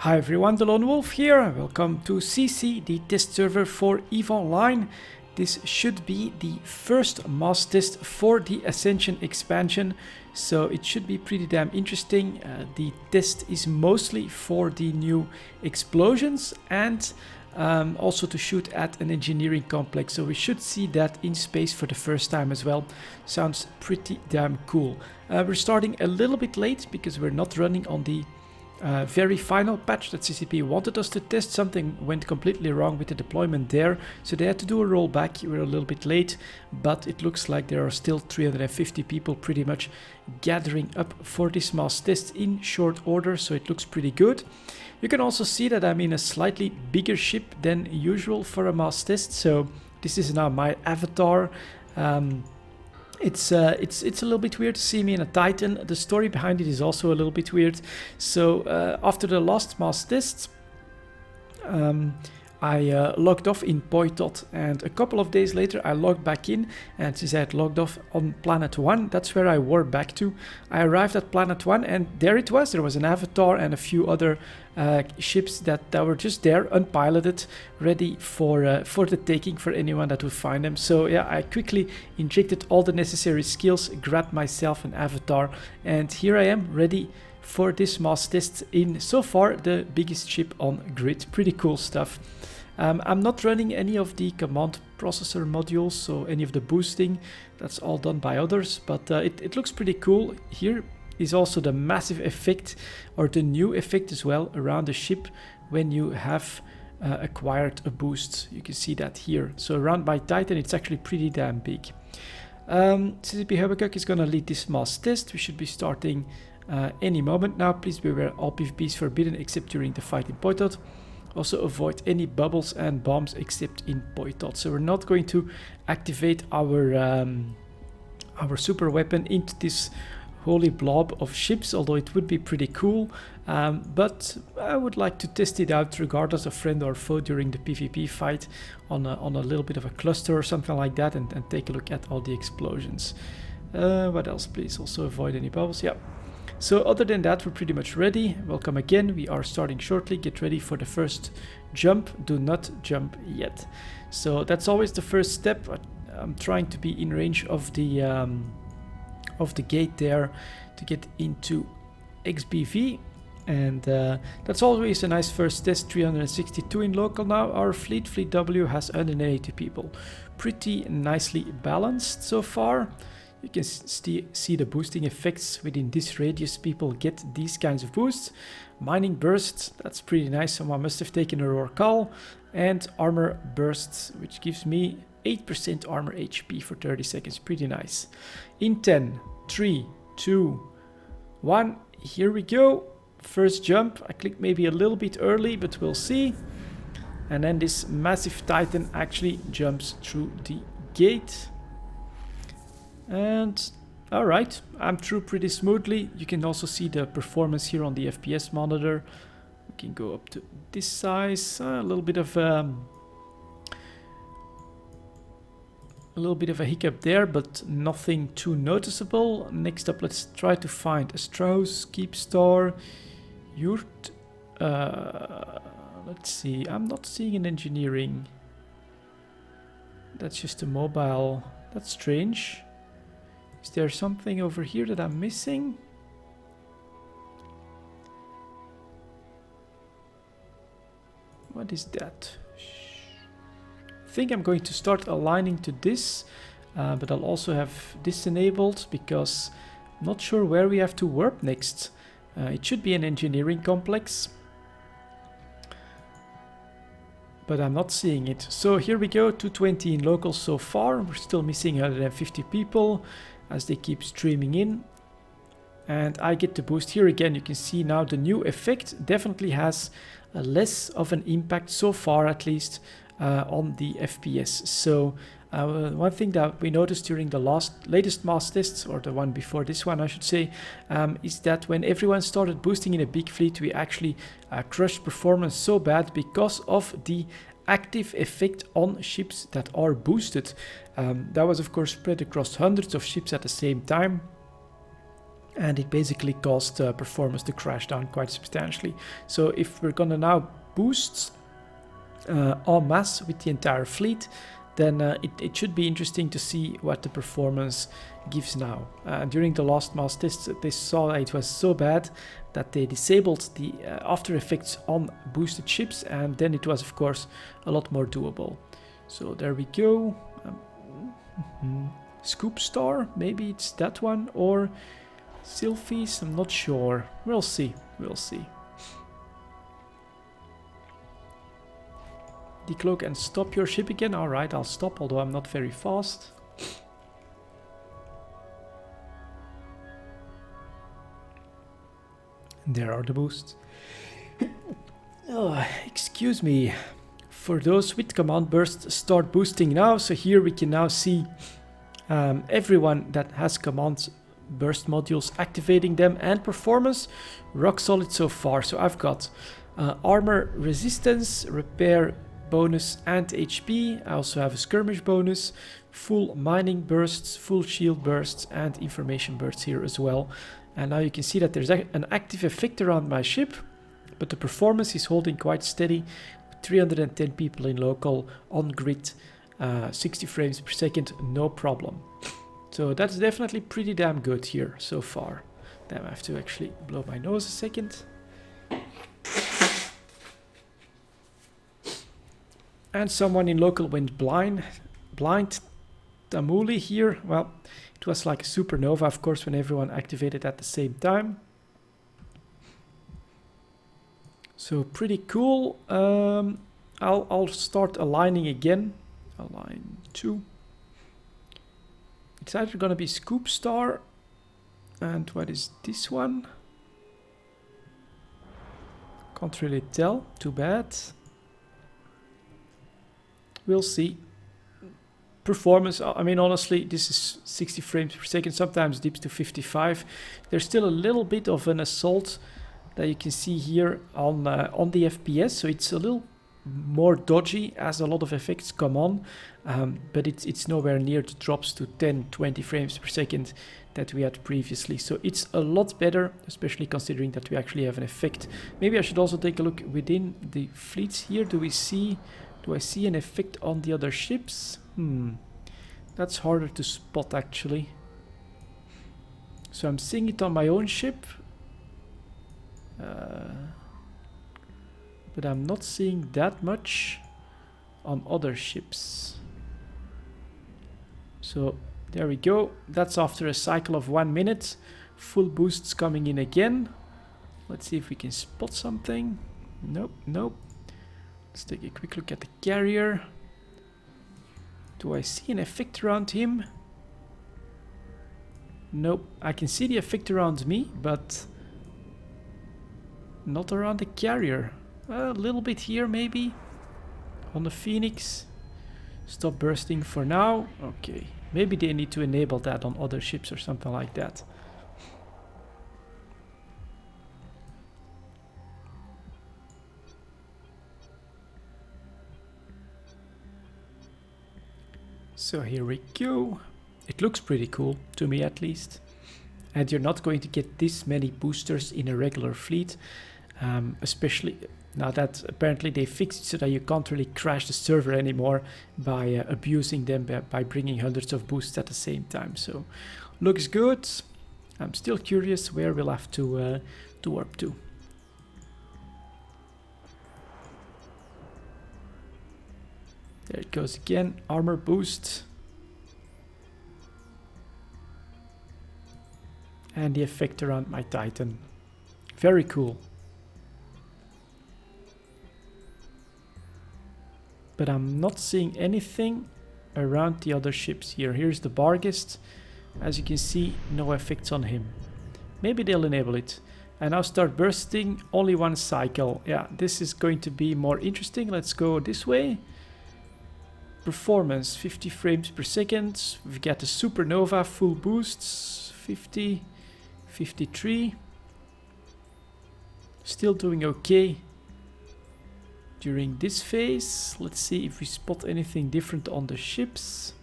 Hi everyone, delonewolf here. Welcome to sisi, the test server for EVE Online. This should be the first mass test for the Ascension expansion, so it should be pretty damn interesting. The test is mostly for the new explosions and also to shoot at an engineering complex, so we should see that in space for the first time as well. Sounds pretty damn cool. We're starting a little bit late because we're not running on the very final patch that CCP wanted us to test. Something went completely wrong with the deployment there, so they had to do a rollback. We're a little bit late, but it looks like there are still 350 people pretty much gathering up for this mass test in short order, so it looks pretty good. You can also see that I'm in a slightly bigger ship than usual for a mass test, so this is now my avatar. It's a little bit weird to see me in a Titan. The story behind it is also a little bit weird. So after the last mass test, I logged off in Poitot, and a couple of days later I logged back in, and since I had logged off on Planet 1, that's where I warped back to. I arrived at Planet 1 and there it was. There was an avatar and a few other ships that were just there, unpiloted, ready for the taking for anyone that would find them. So yeah, I quickly injected all the necessary skills, grabbed myself an avatar, and here I am ready for this mass test in so far the biggest ship on grid. Pretty cool stuff. I'm not running any of the command processor modules, so any of the boosting, that's all done by others, but it looks pretty cool. Here is also the massive effect, or the new effect as well, around the ship when you have acquired a boost. You can see that here. So around my Titan it's actually pretty damn big. CCP Habakkuk is going to lead this mass test. We should be starting any moment now. Please beware, all PvP is forbidden except during the fight in Poitot. Also avoid any bubbles and bombs except in Poitot. So we're not going to activate our super weapon into this holy blob of ships, although it would be pretty cool. But I would like to test it out regardless of friend or foe during the PvP fight on a little bit of a cluster or something like that, and take a look at all the explosions. What else, please? Also avoid any bubbles. Yeah. So other than that, we're pretty much ready. Welcome again. We are starting shortly. Get ready for the first jump. Do not jump yet. So that's always the first step. I'm trying to be in range of the gate there to get into XBV, and that's always a nice first test. 362 in local now. Our fleet W has 180 people. Pretty nicely balanced so far. You can see the boosting effects within this radius. People get these kinds of boosts. Mining bursts, that's pretty nice. Someone must have taken a Rorcal. And armor bursts, which gives me 8% armor HP for 30 seconds. Pretty nice. In 10, 3, 2, 1. Here we go. First jump. I clicked maybe a little bit early, but we'll see. And then this massive Titan actually jumps through the gate. And alright, I'm through pretty smoothly. You can also see the performance here on the FPS monitor. We can go up to this size. A little bit of a hiccup there, but nothing too noticeable. Next up, let's try to find a Strauss, Keepstar, Yurt. Let's see, I'm not seeing an engineering. That's just a mobile. That's strange. Is there something over here that I'm missing? What is that? I think I'm going to start aligning to this, but I'll also have this enabled because I'm not sure where we have to warp next. It should be an engineering complex, but I'm not seeing it. So here we go, 220 in local so far. We're still missing 150 people as they keep streaming in. And I get the boost here again. You can see now the new effect definitely has less of an impact so far, at least on the FPS. So one thing that we noticed during the latest mass tests, or the one before this one I should say, is that when everyone started boosting in a big fleet, we actually crushed performance so bad because of the active effect on ships that are boosted. That was of course spread across hundreds of ships at the same time. and it basically caused performance to crash down quite substantially. So if we're gonna now boost en masse with the entire fleet, then it should be interesting to see what the performance gives now. During the last mass tests, they saw it was so bad that they disabled the after effects on boosted ships, and then it was of course a lot more doable. So there we go. Scoop Star, maybe it's that one, or Sylphies, I'm not sure. We'll see, we'll see. Decloak and stop your ship again. Alright, I'll stop, although I'm not very fast. And there are the boosts. Oh, excuse me. For those with command burst, start boosting now. So here we can now see everyone that has command burst modules activating them, and performance rock solid so far. So I've got armor resistance, repair bonus and HP. I also have a skirmish bonus, full mining bursts, full shield bursts, and information bursts here as well. And now you can see that there's an active effect around my ship, but the performance is holding quite steady. 310 people in local, on grid, 60 frames per second, no problem. So that's definitely pretty damn good here so far. Damn, I have to actually blow my nose a second. And someone in local went blind. Tamuli here. Well, it was like a supernova, of course, when everyone activated at the same time. So pretty cool. I'll start aligning again. Align 2. It's either gonna be Scoop Star, and what is this one? Can't really tell, too bad. We'll see. Performance, I mean, honestly, this is 60 frames per second, sometimes dips to 55. There's still a little bit of an assault that you can see here on the FPS, so it's a little more dodgy as a lot of effects come on, but it's nowhere near the drops to 10-20 frames per second that we had previously. So it's a lot better, especially considering that we actually have an effect. Maybe I should also take a look within the fleets here. Do I see an effect on the other ships? That's harder to spot actually. So I'm seeing it on my own ship, but I'm not seeing that much on other ships. So there we go. That's after a cycle of 1 minute. Full boosts coming in again. Let's see if we can spot something. Nope, nope. Let's take a quick look at the carrier. Do I see an effect around him? Nope. I can see the effect around me, but not around the carrier. A little bit here maybe. On the Phoenix. Stop bursting for now. Okay. Maybe they need to enable that on other ships or something like that. So here we go. It looks pretty cool, to me at least. And you're not going to get this many boosters in a regular fleet. Especially now that apparently they fixed it so that you can't really crash the server anymore by abusing them by bringing hundreds of boosts at the same time. So looks good. I'm still curious where we'll have to warp to. There it goes again, armor boost. And the effect around my Titan. Very cool. But I'm not seeing anything around the other ships here. Here's the Barghest. As you can see, no effects on him. Maybe they'll enable it. And now start bursting, only 1 cycle. Yeah, this is going to be more interesting. Let's go this way. Performance, 50 frames per second. We've got a supernova, full boosts, 50, 53. Still doing okay during this phase. Let's see if we spot anything different on the ships.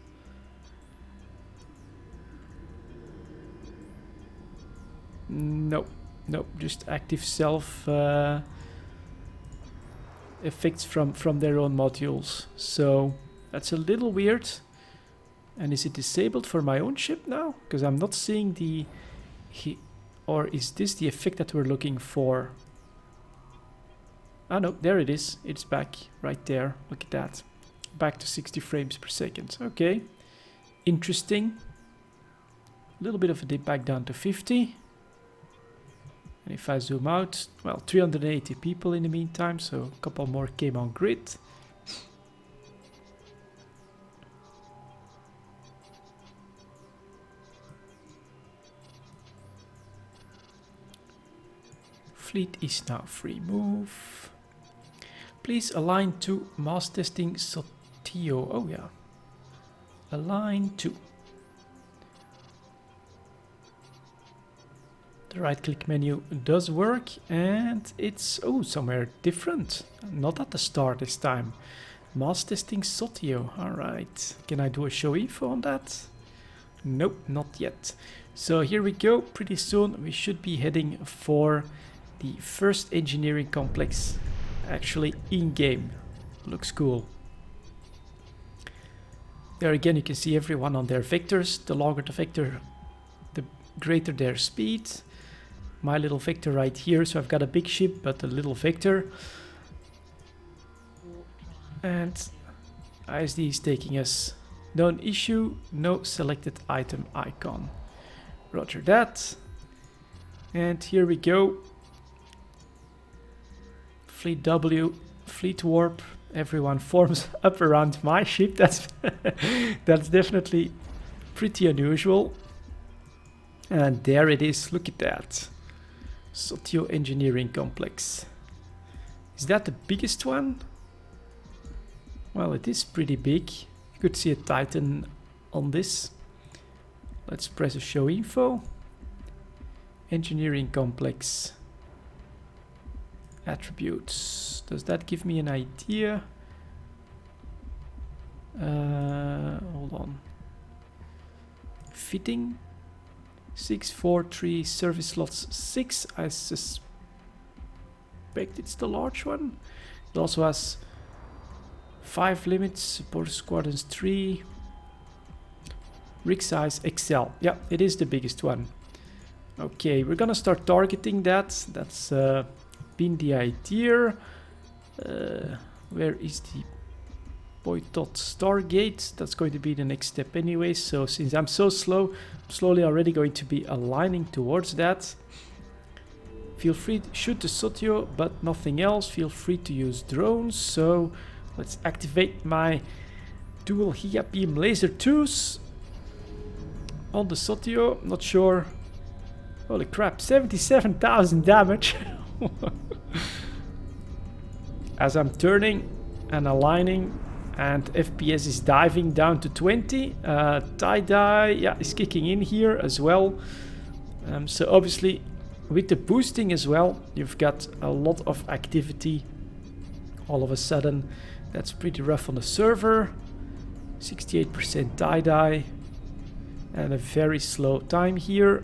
No, no, just active self effects from their own modules. So that's a little weird. And is it disabled for my own ship now? Because I'm not seeing the... or is this the effect that we're looking for? Ah no, there it is. It's back right there. Look at that. Back to 60 frames per second. Okay. Interesting. A little bit of a dip back down to 50. And if I zoom out, well, 380 people in the meantime, so a couple more came on grid. Fleet is now free move. Please align to mass testing Sotio. Oh yeah. Align to. The right click menu does work, and it's somewhere different. Not at the start this time. Mass testing Sotio. Alright. Can I do a show info on that? Nope, not yet. So here we go. Pretty soon we should be heading for the first engineering complex actually in-game. Looks cool. There again you can see everyone on their vectors. The longer the vector, the greater their speed. My little vector right here, so I've got a big ship but a little vector. And ISD is taking us. Known issue, no selected item icon. Roger that. And here we go. Fleet W, fleet warp. Everyone forms up around my ship. That's that's definitely pretty unusual. And there it is. Look at that. Sotio Engineering Complex. Is that the biggest one? Well, it is pretty big. You could see a Titan on this. Let's press a show info. Engineering Complex. Attributes. Does that give me an idea? Hold on. Fitting. 643 service slots 6. I suspect it's the large one. It also has 5 limits, support squadrons 3. Rig size XL. Yeah, it is the biggest one. Okay, we're gonna start targeting that. That's been the idea. Where is the Boytot Stargate? That's going to be the next step anyway. So since I'm so slow, I'm slowly already going to be aligning towards that. Feel free to shoot the Sotio, but nothing else. Feel free to use drones. So let's activate my dual HIA beam laser 2s on the Sotio. Not sure. Holy crap, 77,000 damage. As I'm turning and aligning, and FPS is diving down to 20. Tie-dye, yeah, is kicking in here as well. So obviously with the boosting as well, you've got a lot of activity all of a sudden. That's pretty rough on the server. 68% tie-dye and a very slow time here.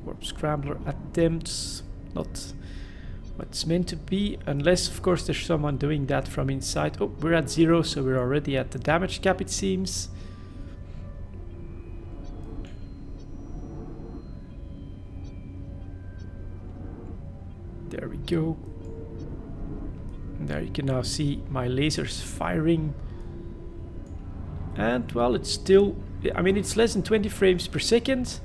Warp scrambler attempts, not what's meant to be, unless of course there's someone doing that from inside. Oh, we're at 0, so we're already at the damage cap, it seems. There we go. And there you can now see my lasers firing. And well, it's still, I mean, it's less than 20 frames per second.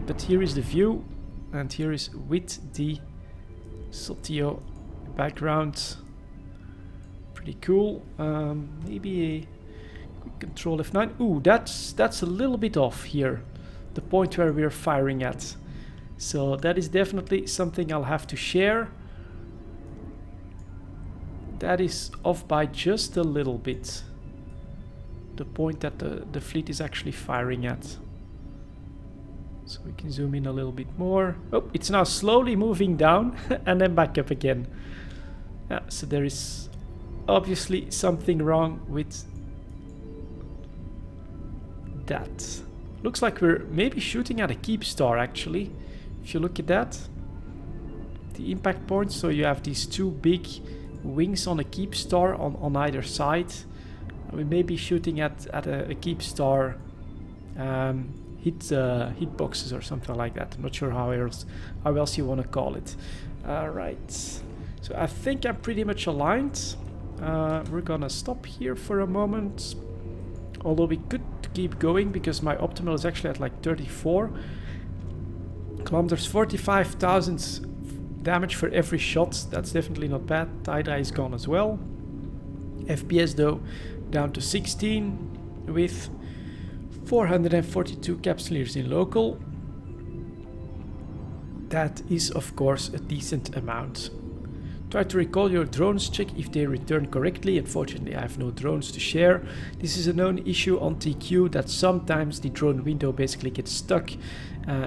But here is the view, and here is with the Sotio background. Pretty cool. Maybe a quick control F9. Ooh, that's a little bit off here. The point where we're firing at. So that is definitely something I'll have to share. That is off by just a little bit. The point that the fleet is actually firing at. So we can zoom in a little bit more. Oh, it's now slowly moving down and then back up again. Yeah, so there is obviously something wrong with that. Looks like we're maybe shooting at a keep star actually. If you look at that, the impact points, so you have these two big wings on a keep star on either side. We may be shooting at a keep star hit boxes or something like that. I'm not sure how else you want to call it. Right, so I think I'm pretty much aligned. We're gonna stop here for a moment, although we could keep going because my optimal is actually at like 34 kilometers, 45,000 damage for every shot. That's definitely not bad. Tie-dye is gone as well. FPS though down to 16 with 442 capsuleers in local. That is of course a decent amount. Try to recall your drones, check if they return correctly. Unfortunately I have no drones to share. This is a known issue on TQ that sometimes the drone window basically gets stuck.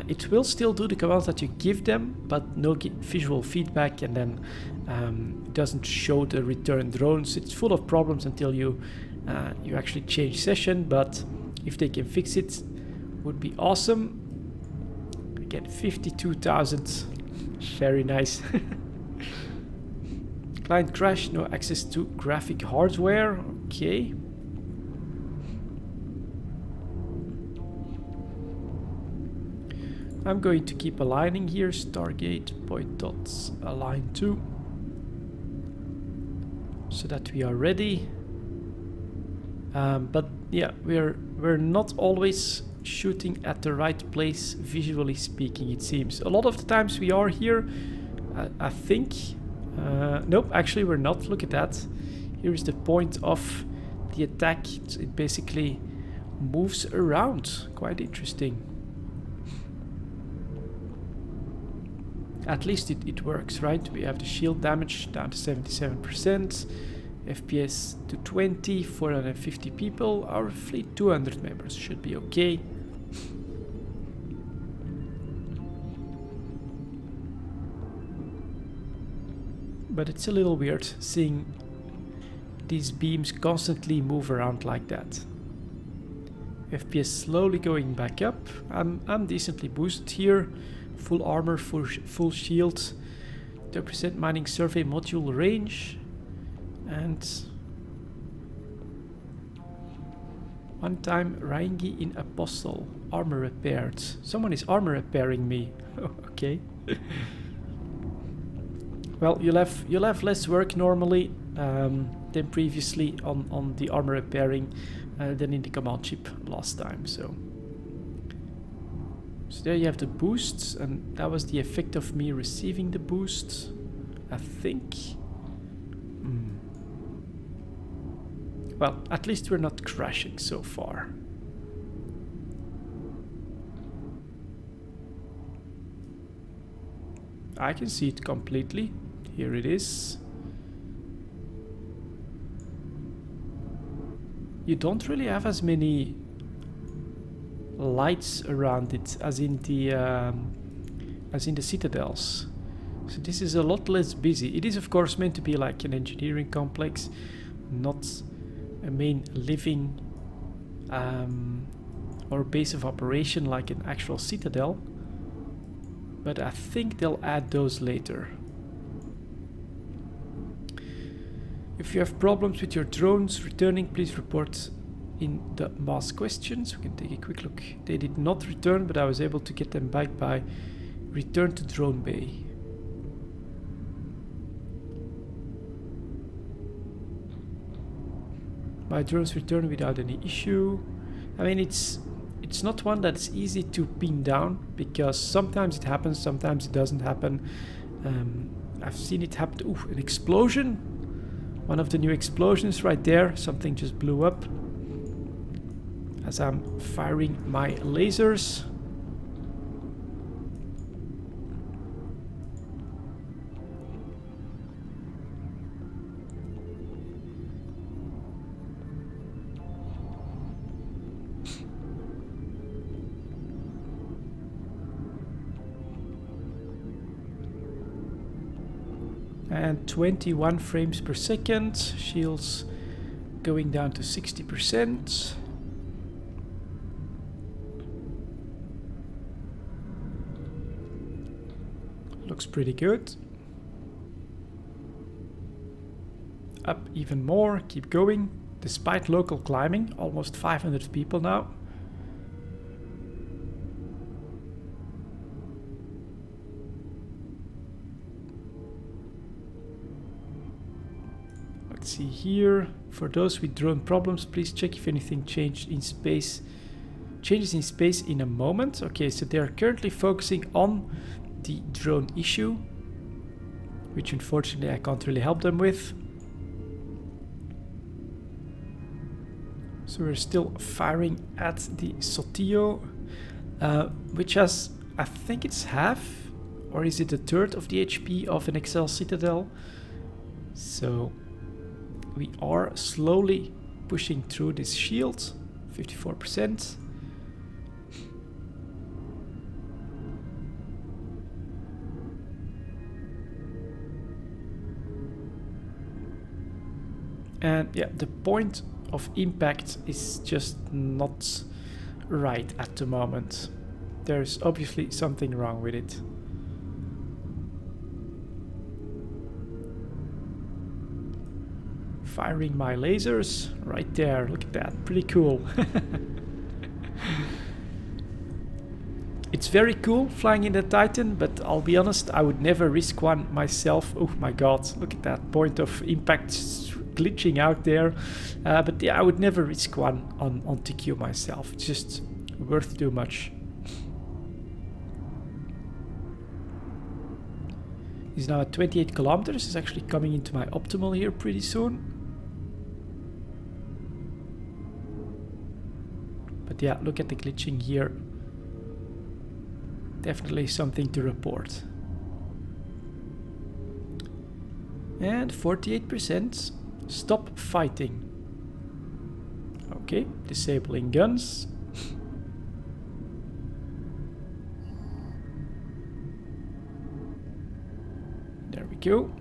It will still do the commands that you give them, but no visual feedback, and then it doesn't show the return drones. It's full of problems until you actually change session, but if they can fix it, would be awesome. Again, 52,000, very nice. Client crash, no access to graphic hardware, okay. I'm going to keep aligning here, Stargate point dots align to, so that we are ready. But yeah, we're not always shooting at the right place, visually speaking, it seems. A lot of the times we are here, I think. Nope, actually we're not. Look at that. Here is the point of the attack. It basically moves around. Quite interesting. At least it works, right? We have the shield damage down to 77%. FPS to 20, 450 people. Our fleet 200 members should be okay. But it's a little weird seeing these beams constantly move around like that. FPS slowly going back up. I'm decently boosted here. Full armor, full shield. 10% mining survey module range. And one time Raingi in Apostle. Armor repaired. Someone is armor repairing me. Okay. Well, you'll have less work normally than previously on the armor repairing than in the command chip last time. So there you have the boosts, and that was the effect of me receiving the boost, I think. Well, at least we're not crashing so far. I can see it completely. Here it is. You don't really have as many lights around it as in the citadels. So this is a lot less busy. It is of course meant to be like an engineering complex, not a main living or base of operation like an actual citadel. But I think they'll add those later. If you have problems with your drones returning, please report in the mass questions. We can take a quick look. They did not return, but I was able to get them back by return to drone bay. My drones return without any issue. I mean, it's not one that's easy to pin down, because sometimes it happens, sometimes it doesn't happen. I've seen it happen. Ooh, an explosion. One of the new explosions right there. Something just blew up as I'm firing my lasers. And 21 frames per second, shields going down to 60%. Looks pretty good. Up even more, keep going. Despite local climbing, almost 500 people now. Let's see here. For those with drone problems, please check if anything changed in space. Changes in space in a moment. Okay, so they are currently focusing on the drone issue, which unfortunately I can't really help them with. So we're still firing at the Sotillo, which has, I think it's half, or is it a third of the HP of an Excel Citadel? So we are slowly pushing through this shield, 54%. And yeah, the point of impact is just not right at the moment. There's obviously something wrong with it. Firing my lasers right there. Look at that, pretty cool. It's very cool flying in the Titan, but I'll be honest, I would never risk one myself. Oh my god, look at that point of impact glitching out there. But yeah, I would never risk one on TQ myself. It's just worth too much. He's now at 28 kilometers. He's actually coming into my optimal here pretty soon. But yeah, look at the glitching here. Definitely something to report. And 48%. Stop fighting. Okay, disabling guns. There we go.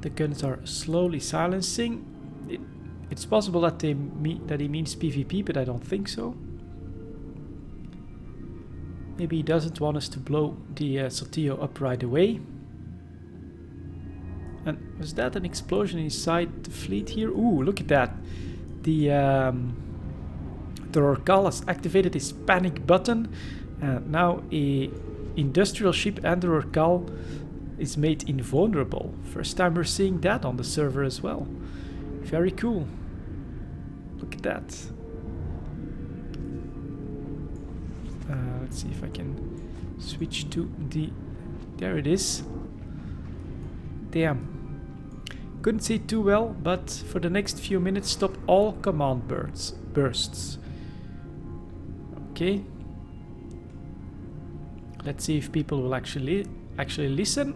The guns are slowly silencing. It's possible that he means PvP, but I don't think so. Maybe he doesn't want us to blow the Sotillo up right away. And was that an explosion inside the fleet here? Ooh, look at that. The Rorcal has activated his panic button. Now a industrial ship and the Rorcal is made invulnerable. First time we're seeing that on the server as well. Very cool. Look at that. Let's see if I can switch to the... There it is. Damn. Couldn't see it too well, but for the next few minutes stop all command bursts. Okay. Let's see if people will actually listen.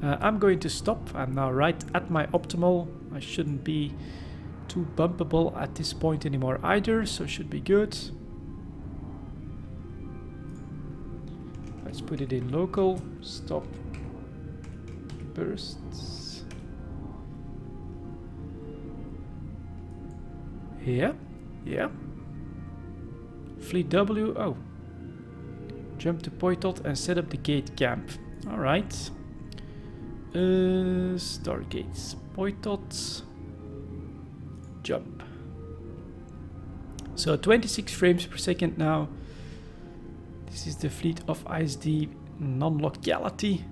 I'm going to stop. I'm now right at my optimal. I shouldn't be too bumpable at this point anymore either, so should be good. Let's put it in local. Stop bursts. Yeah, yeah. Fleet W. Oh. Jump to Poitot and set up the gate camp. Alright. Stargates. Poitot. Jump. So 26 frames per second now. This is the fleet of ISD non-locality,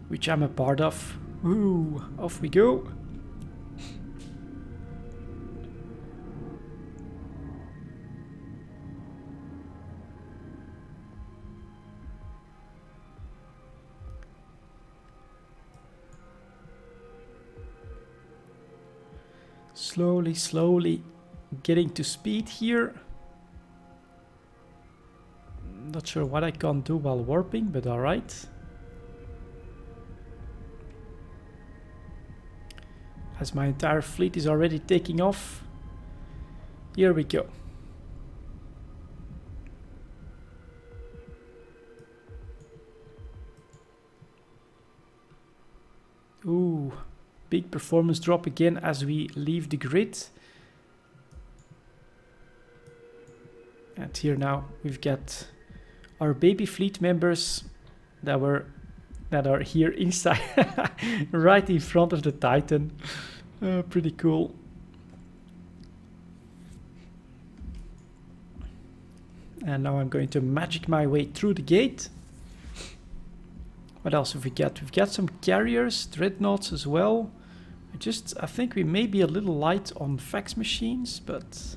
which I'm a part of. Ooh, off we go. Slowly getting to speed here. Not sure what I can do while warping, but alright. As my entire fleet is already taking off. Here we go. Ooh. Big performance drop again as we leave the grid. And here now we've got our baby fleet members that are here inside, right in front of the Titan. Pretty cool. And now I'm going to magic my way through the gate. What else have we got? We've got some carriers, dreadnoughts as well. I think we may be a little light on fax machines, but...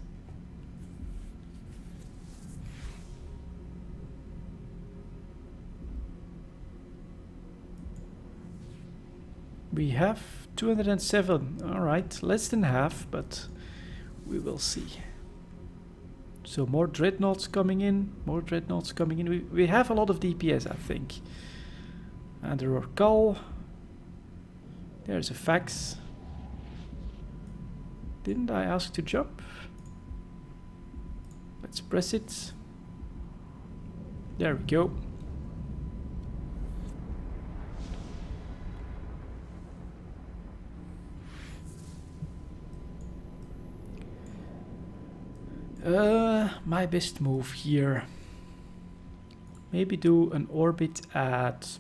we have 207. Alright, less than half, but we will see. So more dreadnoughts coming in, more dreadnoughts coming in. We have a lot of DPS, I think. And the Rorcal. There's a fax. Didn't I ask to jump? Let's press it. There we go. My best move here. Maybe do an orbit at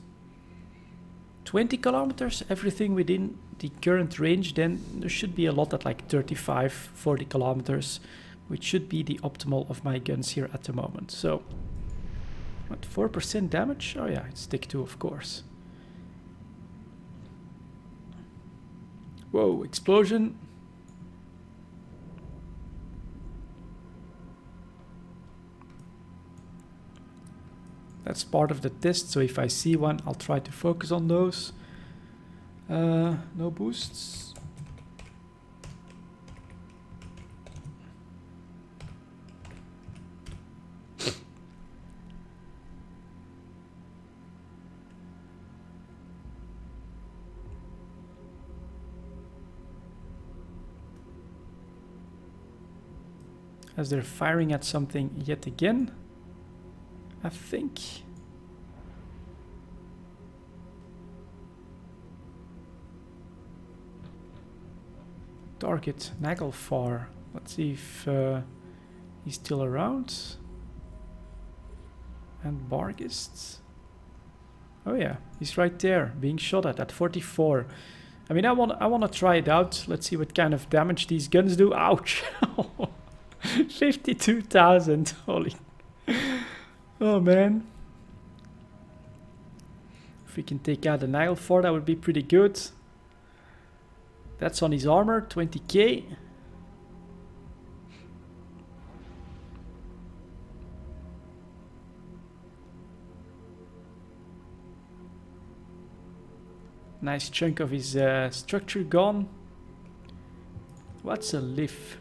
20 kilometers, everything within the current range. Then there should be a lot at like 35, 40 kilometers, which should be the optimal of my guns here at the moment. So, what, 4% damage? Oh yeah, it's stick 2, of course. Whoa, explosion. That's part of the test, so if I see one, I'll try to focus on those. No boosts. As they're firing at something yet again. I think. Target Nagelfar. Let's see if he's still around. And Bargist. Oh yeah, he's right there, being shot at 44. I mean, I want to try it out. Let's see what kind of damage these guns do. Ouch! 52,000. Holy. Oh man. If we can take out the Nagelfar, that would be pretty good. That's on his armor, 20k. Nice chunk of his structure gone. What's a lift?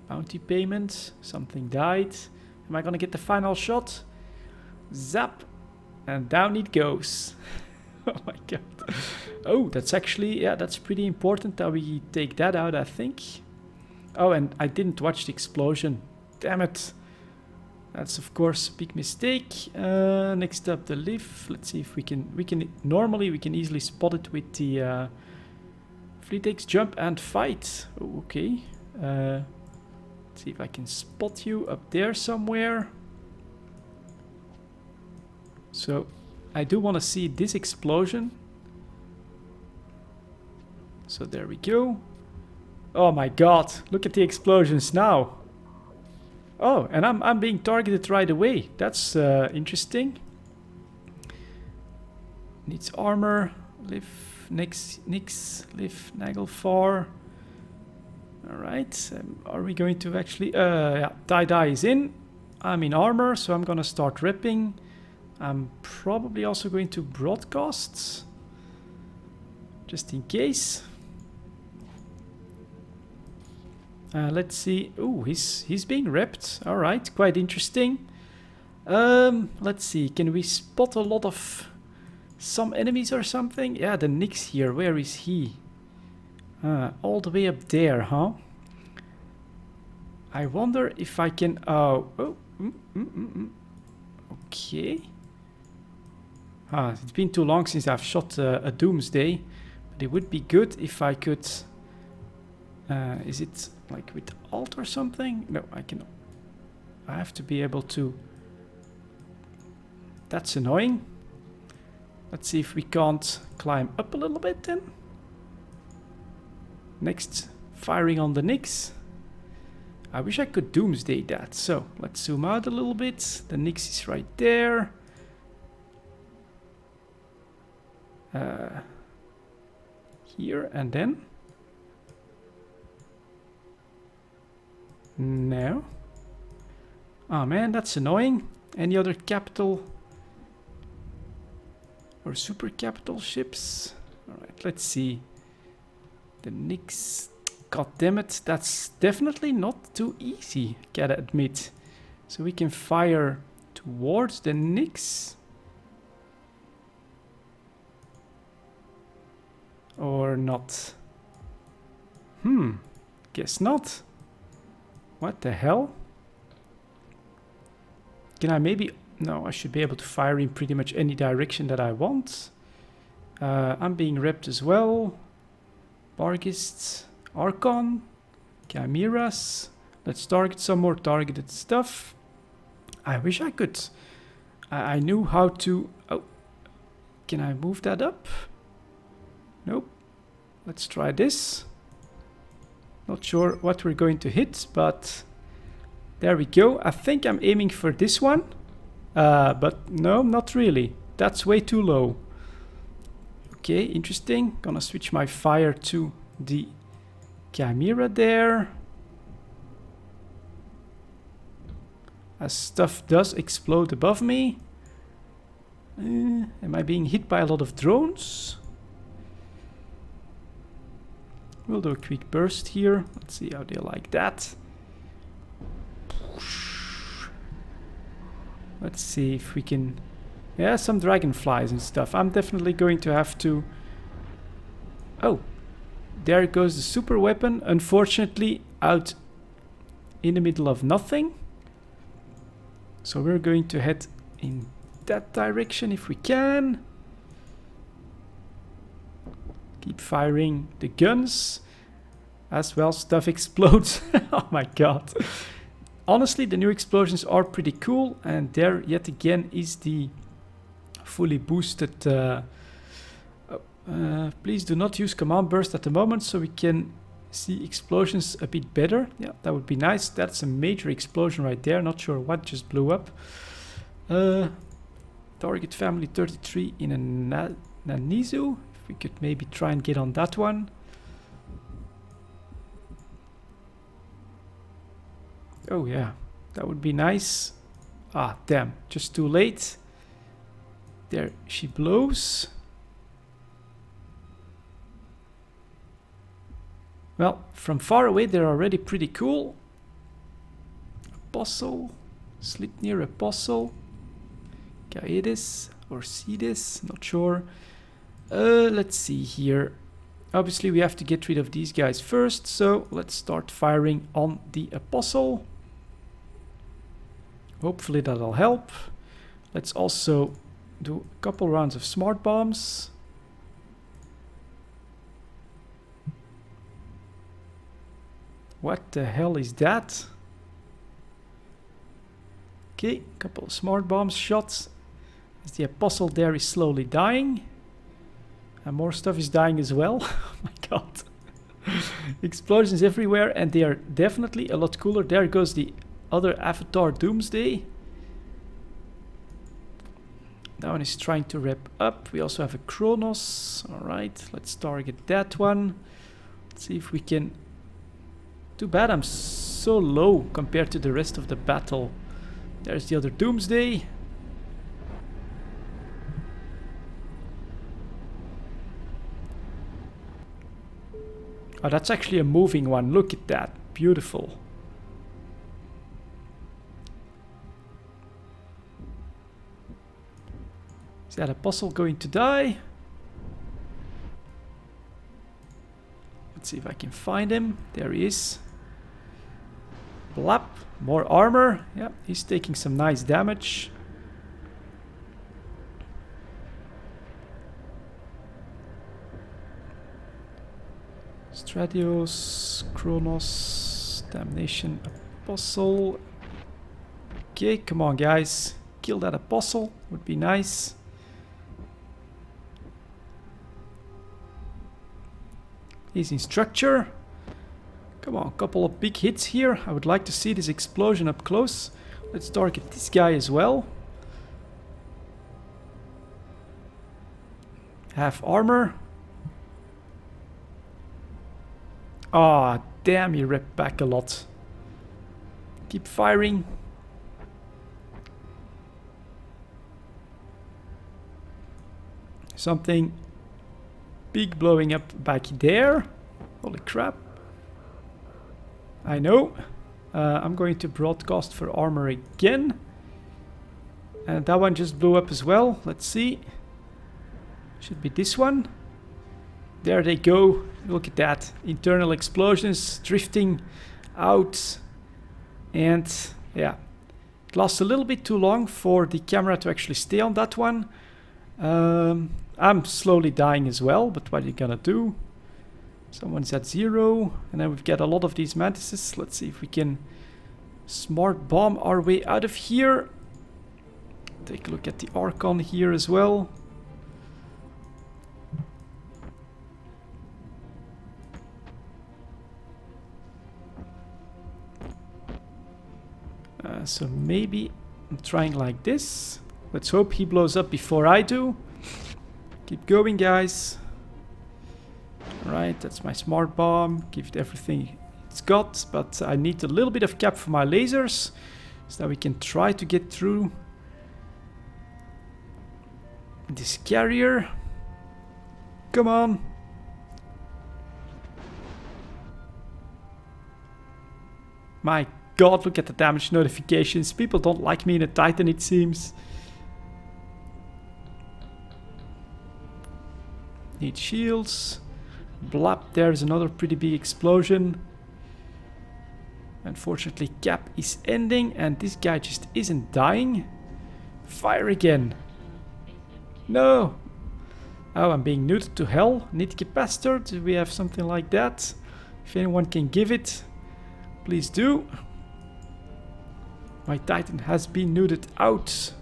Bounty payment, something died. Am I gonna get the final shot? Zap! And down it goes. Oh my god. Oh, that's actually, yeah, that's pretty important that we take that out, I think. Oh, and I didn't watch the explosion. Damn it. That's of course a big mistake. Next up the lift. Let's see if normally we can easily spot it with the Fleet X jump and fight. Oh, okay. See if I can spot you up there somewhere. So I do want to see this explosion. So there we go. Oh my god, look at the explosions now. Oh, and I'm being targeted right away. That's interesting. Needs armor. Lift, Nix, lift, Nagelfar. Alright, are we going to actually... yeah, tie-dye is in. I'm in armor, so I'm gonna start ripping. I'm probably also going to broadcast. Just in case. Let's see. Ooh, he's being ripped. Alright, quite interesting. Let's see, can we spot a lot of... some enemies or something? Yeah, the Nix here, where is he? All the way up there, huh? I wonder if I can... Okay. It's been too long since I've shot a Doomsday. But it would be good if I could... is it Like with Alt or something? No, I can... I have to be able to... That's annoying. Let's see if we can't climb up a little bit then. Next, firing on the Nyx. I wish I could doomsday that. So, let's zoom out a little bit. The Nyx is right there. Here and then. No. Oh man, that's annoying. Any other capital or super capital ships? Alright, let's see. The Nyx. God damn it, that's definitely not too easy, gotta admit. So we can fire towards the Nyx. Or not. Guess not. What the hell? Can I maybe... No, I should be able to fire in pretty much any direction that I want. I'm being repped as well. Bargists, Archon, Chimeras. Let's target some more targeted stuff. I wish I could. I knew how to... Oh, can I move that up? Nope. Let's try this. Not sure what we're going to hit, but there we go. I think I'm aiming for this one. But no, not really. That's way too low. Okay, interesting. Gonna switch my fire to the Chimera there. As stuff does explode above me. Am I being hit by a lot of drones? We'll do a quick burst here. Let's see how they like that. Let's see if we can... Yeah, some dragonflies and stuff. I'm definitely going to have to... Oh, there goes the super weapon. Unfortunately, out in the middle of nothing. So we're going to head in that direction if we can. Keep firing the guns. As well, stuff explodes. Oh my god. Honestly, the new explosions are pretty cool. And there, yet again, is the fully boosted... please do not use command burst at the moment, so we can see explosions a bit better. Yeah, that would be nice. That's a major explosion right there. Not sure what just blew up. Target family 33 in a Nanizu. If we could maybe try and get on that one. Oh yeah, that would be nice. Ah, damn, just too late. There she blows. Well, from far away they're already pretty cool. Apostle, Slipnir Apostle, Kaedis or Cetus, not sure. Let's see here. Obviously we have to get rid of these guys first, so let's start firing on the Apostle. Hopefully that'll help. Let's also do a couple rounds of smart bombs. What the hell is that? Okay, a couple of smart bombs shots. As the Apostle there is slowly dying. And more stuff is dying as well. Oh my god. Explosions everywhere, and they are definitely a lot cooler. There goes the other Avatar Doomsday. That one is trying to wrap up. We also have a Kronos. Alright, let's target that one. Let's see if we can... Too bad I'm so low compared to the rest of the battle. There's the other Doomsday. Oh, that's actually a moving one. Look at that. Beautiful. Is that Apostle going to die? Let's see if I can find him. There he is. Blap. More armor. Yeah, he's taking some nice damage. Stradios, Kronos. Damnation Apostle. Okay, come on guys. Kill that Apostle. Would be nice. He's in structure. Come on, a couple of big hits here. I would like to see this explosion up close. Let's target this guy as well. Half armor. Ah, damn, he ripped back a lot. Keep firing. Something big blowing up back there. Holy crap. I know. I'm going to broadcast for armor again. And that one just blew up as well. Let's see. Should be this one. There they go. Look at that. Internal explosions drifting out. And yeah. It lasts a little bit too long for the camera to actually stay on that one. I'm slowly dying as well, but what are you gonna do? Someone's at 0, and then we've got a lot of these mantises. Let's see if we can smart bomb our way out of here. Take a look at the Archon here as well. So maybe I'm trying like this. Let's hope he blows up before I do. Keep going, guys. Alright, that's my smart bomb. Give it everything it's got, but I need a little bit of cap for my lasers so that we can try to get through this carrier. Come on. My god, look at the damage notifications. People don't like me in a Titan, it seems. Need shields. Blap, there's another pretty big explosion. Unfortunately, cap is ending and this guy just isn't dying. Fire again. No. Oh, I'm being neutered to hell. Need capacitor. Do we have something like that? If anyone can give it, please do. My Titan has been neutered out.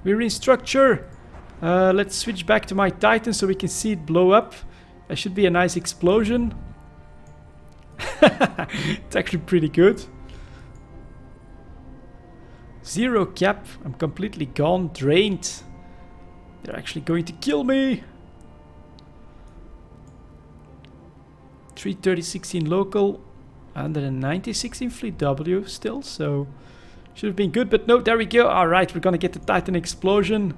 We're in structure. Let's switch back to my Titan so we can see it blow up. That should be a nice explosion. It's actually pretty good. 0 cap. I'm completely gone, drained. They're actually going to kill me. 336 in local, 196 in fleet W still, so should have been good, but no, there we go. Alright, we're gonna get the Titan explosion.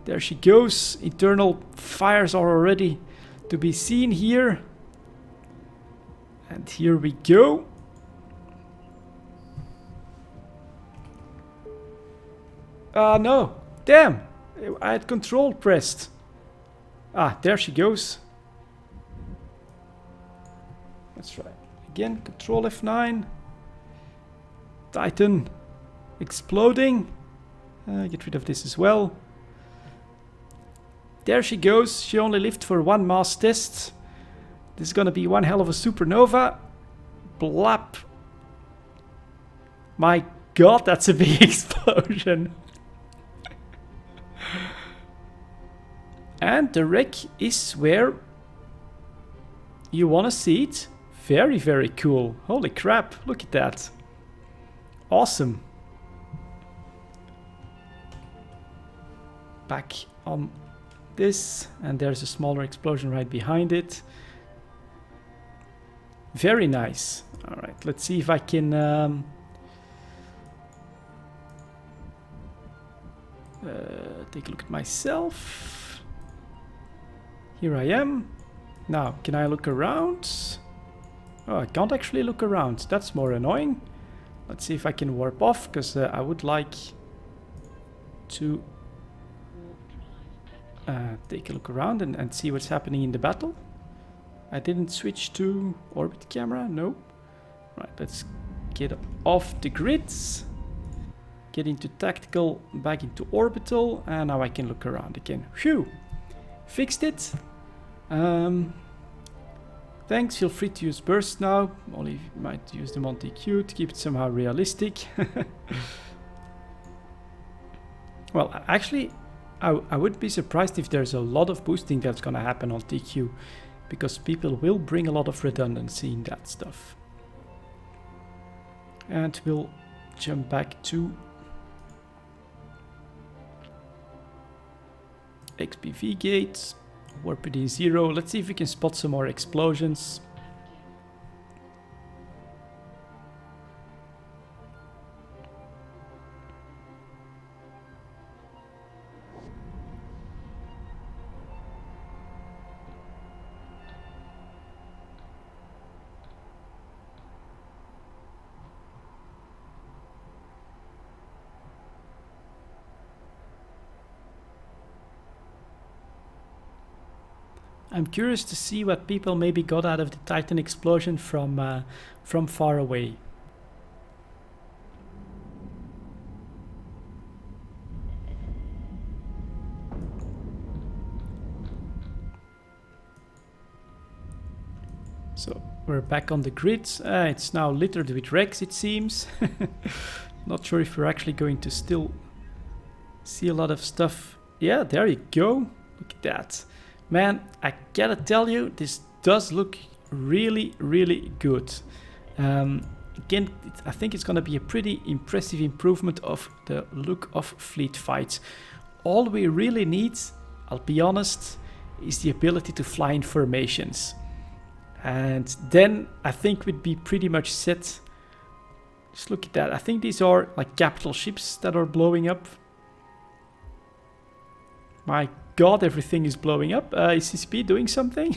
There she goes. Internal fires are already to be seen here. And here we go. No. Damn. I had control pressed. Ah, there she goes. Let's try again. Control F9. Titan exploding. Get rid of this as well. There she goes. She only lived for one mass test. This is gonna be one hell of a supernova. Blap. My god, that's a big explosion. And the wreck is where you wanna see it. Very, very cool. Holy crap, look at that. Awesome. Back on this, and there's a smaller explosion right behind it. Very nice. All right, let's see if I can take a look at myself. Here I am. Now, can I look around? Oh, I can't actually look around. That's more annoying. Let's see if I can warp off, because I would like to take a look around and see what's happening in the battle. I didn't switch to orbit camera, no. Right, let's get off the grids. Get into tactical, back into orbital, and now I can look around again. Phew! Fixed it. Thanks, feel free to use bursts now. Only you might use them on TQ to keep it somehow realistic. Well, actually, I would be surprised if there's a lot of boosting that's gonna happen on TQ, because people will bring a lot of redundancy in that stuff. And we'll jump back to XPV gates, warp it in 0. Let's see if we can spot some more explosions. I'm curious to see what people maybe got out of the Titan explosion from far away. So we're back on the grid. It's now littered with wrecks, it seems. Not sure if we're actually going to still see a lot of stuff. Yeah, there you go. Look at that. Man, I gotta tell you, this does look really, really good. Again, I think it's gonna be a pretty impressive improvement of the look of fleet fights. All we really need, I'll be honest, is the ability to fly in formations. And then I think we'd be pretty much set. Just look at that. I think these are like capital ships that are blowing up. My God, everything is blowing up. Is CCP doing something?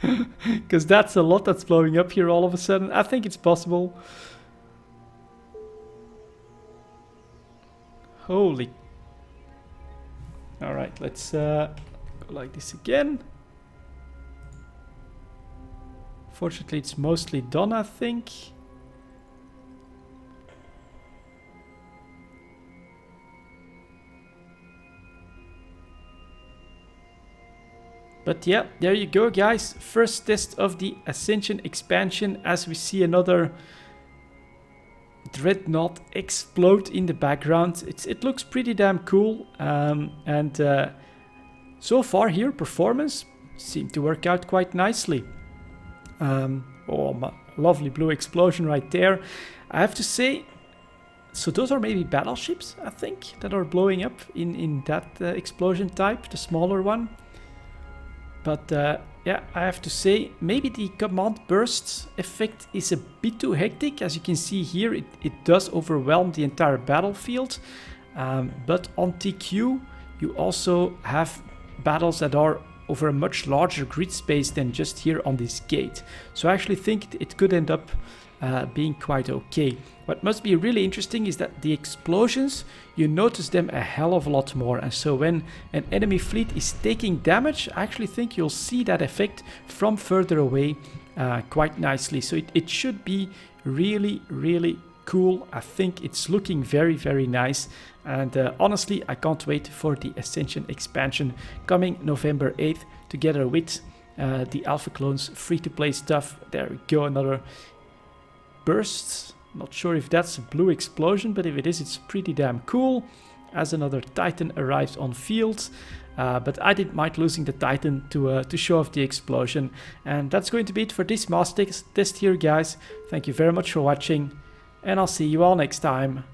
Because that's a lot that's blowing up here all of a sudden. I think it's possible. Holy. Alright, let's go like this again. Fortunately, it's mostly done, I think. But yeah, there you go, guys. First test of the Ascension expansion as we see another Dreadnought explode in the background. It looks pretty damn cool. So far here, performance seemed to work out quite nicely. Oh, my lovely blue explosion right there. I have to say, so those are maybe battleships, I think, that are blowing up in that explosion type, the smaller one. But yeah, I have to say, maybe the command burst effect is a bit too hectic. As you can see here, it does overwhelm the entire battlefield. But on TQ, you also have battles that are over a much larger grid space than just here on this gate. So I actually think it could end up being quite okay. What must be really interesting is that the explosions, you notice them a hell of a lot more. And so when an enemy fleet is taking damage, I actually think you'll see that effect from further away quite nicely. So it should be really, really cool. I think it's looking very, very nice. And honestly, I can't wait for the Ascension expansion coming November 8th together with the Alpha Clones free-to-play stuff. There we go, another burst. Not sure if that's a blue explosion, but if it is, it's pretty damn cool. As another Titan arrives on field. But I didn't mind losing the Titan to show off the explosion. And that's going to be it for this mass test here, guys. Thank you very much for watching, and I'll see you all next time.